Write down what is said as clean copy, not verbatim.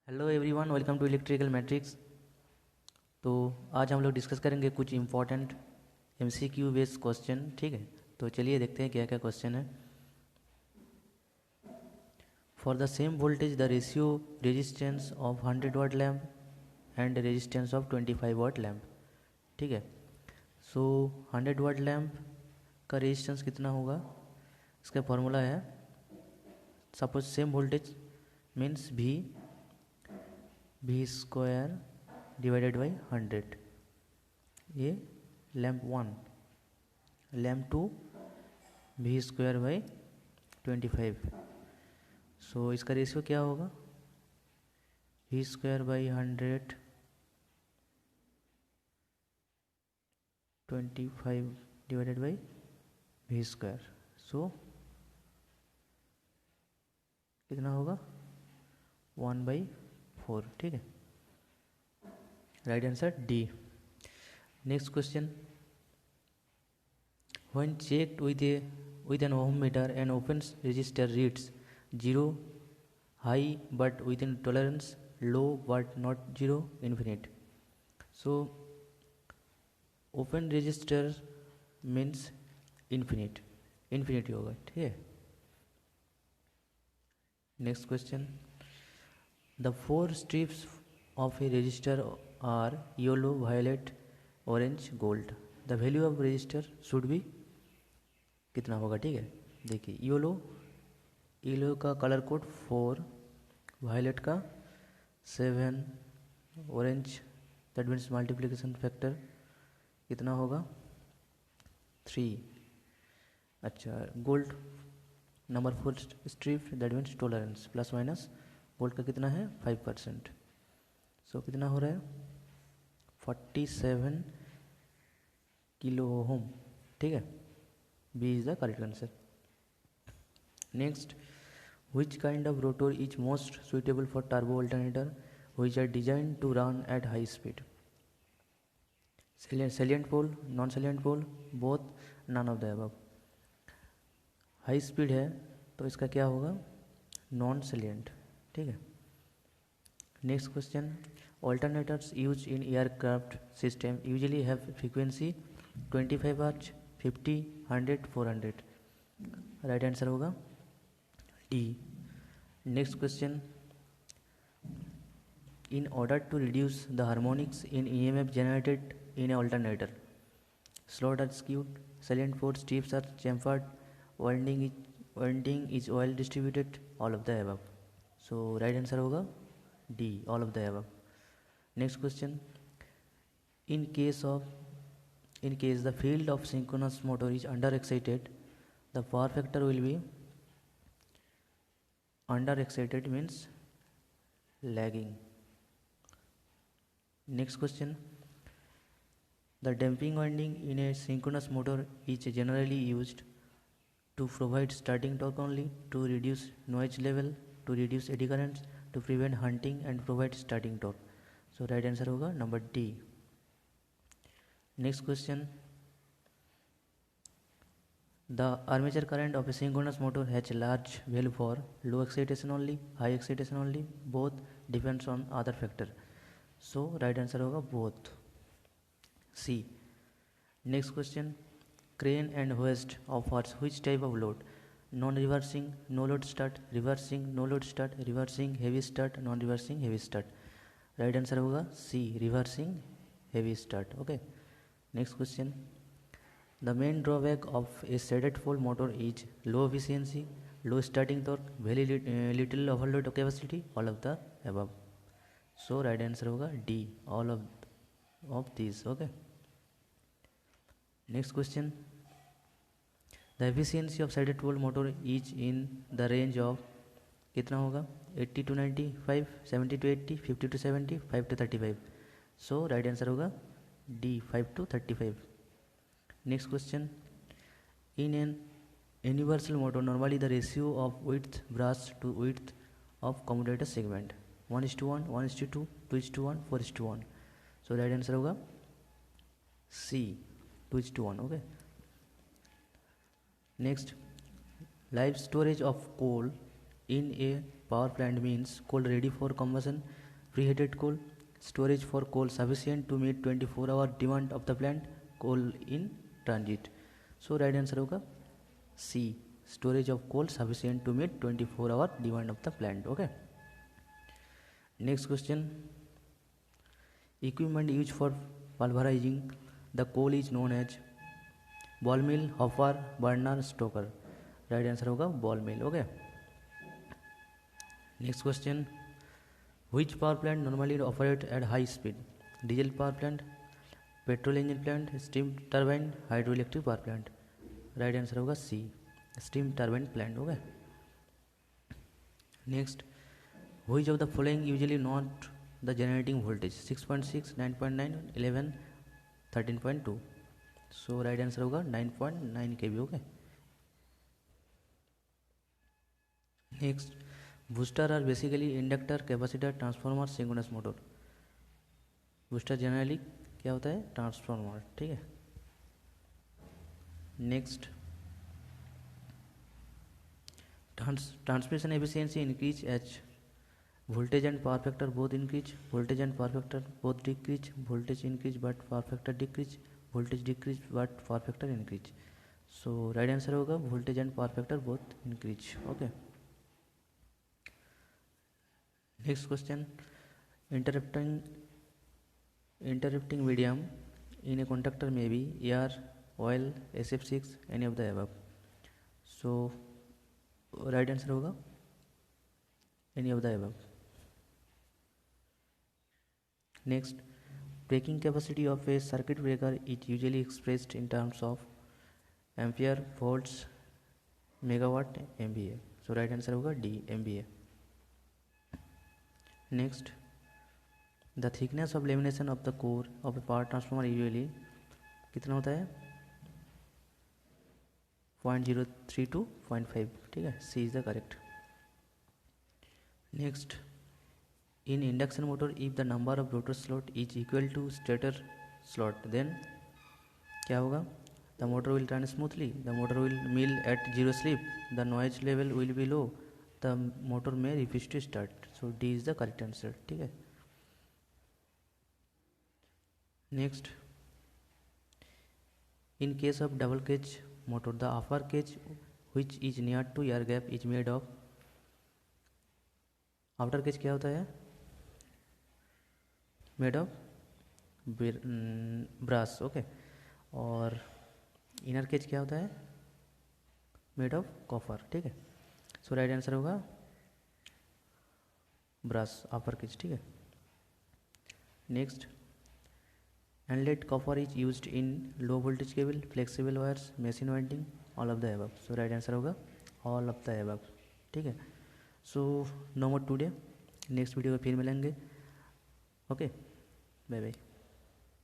Hello everyone, welcome to electrical matrix. तो आज हम लोग डिस्कस करेंगे कुछ इम्पॉर्टेंट एमसीक्यू बेस्ड क्वेश्चन। ठीक है, तो चलिए देखते हैं क्या क्या क्वेश्चन है। For the same voltage the ratio resistance of 100 watt lamp and resistance of 25 watt lamp. ठीक है, सो 100 वाट लैम्प का रेजिस्टेंस कितना होगा, इसका फॉर्मूला है suppose same voltage means V square divided by 100। ये lamp 1, lamp 2 V square by 25। So इसका ratio क्या होगा, V square by 100 25 divided by V square. So कितना होगा 1/4। ठीक है, right answer D. Next question, when checked with an ohm meter an open resistor reads 0 high but within tolerance, low but not 0, infinite. So open resistor means infinity होगा। ठीक है, next question, the four strips of a resistor are yellow violet orange gold. The value of resistor should be कितना होगा। ठीक है, देखिए yellow का colour code 4, violet का 7, orange that means multiplication factor कितना होगा 3। अच्छा, gold number 4 strip that means tolerance plus minus gold का कितना है 5%। सो कितना हो रहा है 47 किलो ओम। ठीक है, B is the correct answer. Next, which kind of rotor is most suitable for turbo alternator which are designed to run at high speed? Salient pole, non-salient pole, both, none of the above. High speed है तो इसका क्या होगा non salient. ठीक है, next question, alternators used in aircraft system usually have frequency 25 Hz, 50, 100, 400। Right answer होगा D. Next question, in order to reduce the harmonics in EMF generated in an alternator, slot are skewed, salient pole strips are chamfered, winding is well distributed, all of the above. So right answer होगा D, all of the above. Next question, in case the field of synchronous motor is under excited, the power factor will be under excited means lagging. Next question, the damping winding in a synchronous motor is generally used to provide starting torque only, to reduce noise level, to reduce eddy currents, to prevent hunting and provide starting torque. So right answer होगा number D. Next question, the armature current of a synchronous motor has large value for low excitation only, high excitation only, both, depends on other factor. So right answer होगा both, C. Next question, crane and hoist offers which type of load? Non-reversing, no load start, reversing, no load start, reversing, heavy start, non-reversing, heavy start. Right answer होगा C, reversing, heavy start. Okay. Next question, the main drawback of a shaded pole motor is low efficiency, low starting torque, very little overload capacity, all of the above. So right answer होगा D, all of these. Okay. Next question, the efficiency of shaded pole motor is in the range of कितना होगा 80 to 95, 70 to 80, 50 to 70, 5 to 35. So right answer होगा D, 5 to 35. Next question, in an universal motor normally the ratio of width brush to width of commutator segment 1:1, 1:2, 2:1, 4:1. So right answer होगा C, 2:1. Okay. Next, live storage of coal in a power plant means coal ready for combustion, preheated coal, storage for coal sufficient to meet 24-hour demand of the plant, coal in transit. So right answer होगा C, storage of coal sufficient to meet 24-hour demand of the plant. Okay. Next question. Equipment used for pulverizing the coal is known as ball mill, hopper, burner, stoker. Right answer होगा ball mill. Okay. Next question. Which power plant normally operate at high speed? Diesel power plant, petrol engine plant, steam turbine, hydroelectric power plant. Right answer होगा C, steam turbine plant. Okay. Next. Which of the following usually not the generating voltage? 6.6, 9.9, 11, 13.2. So right answer होगा 9.9 kV. Okay. Next. Booster are basically inductor, capacitor, transformer, synchronous motor. Booster generally क्या होता है? Transformer. ठीक है. Next. Transmission efficiency increase H voltage and power factor both increase, voltage and power factor both decrease, voltage increase but power factor decrease, voltage decrease but power factor increase. So right answer होगा voltage and power factor both increase. Okay. Next question. Interrupting medium in a conductor may be air, oil, SF6, any of the above. So right answer होगा any of the above. Next, breaking capacity of a circuit breaker is usually expressed in terms of ampere, volts, megawatt, MVA. So right answer होगा D, MVA. Next, the thickness of lamination of the core of a power transformer usually कितना होता है? 0.03 to 0.5. ठीक है, C is the correct. Next, in induction motor, if the number of rotor slot is equal to stator slot, then क्या होगा? The motor will run smoothly, the motor will mill at zero slip, the noise level will be low, the motor may refuse to start. So D is the correct answer. ठीक है. Next, in case of double cage motor, the upper cage which is near to air gap is made of outer cage क्या होता है? Made of brass. Okay. और inner cage क्या होता है? Made of copper. ठीक है. सो राइट आंसर होगा ब्रास, अपर केज. ठीक है. Next, annealed copper is used in low voltage cable, flexible wires, machine winding, all of the above. So right answer होगा all of the above. ठीक है. So no more today. Next video में फिर मिलेंगे. Okay, bye bye.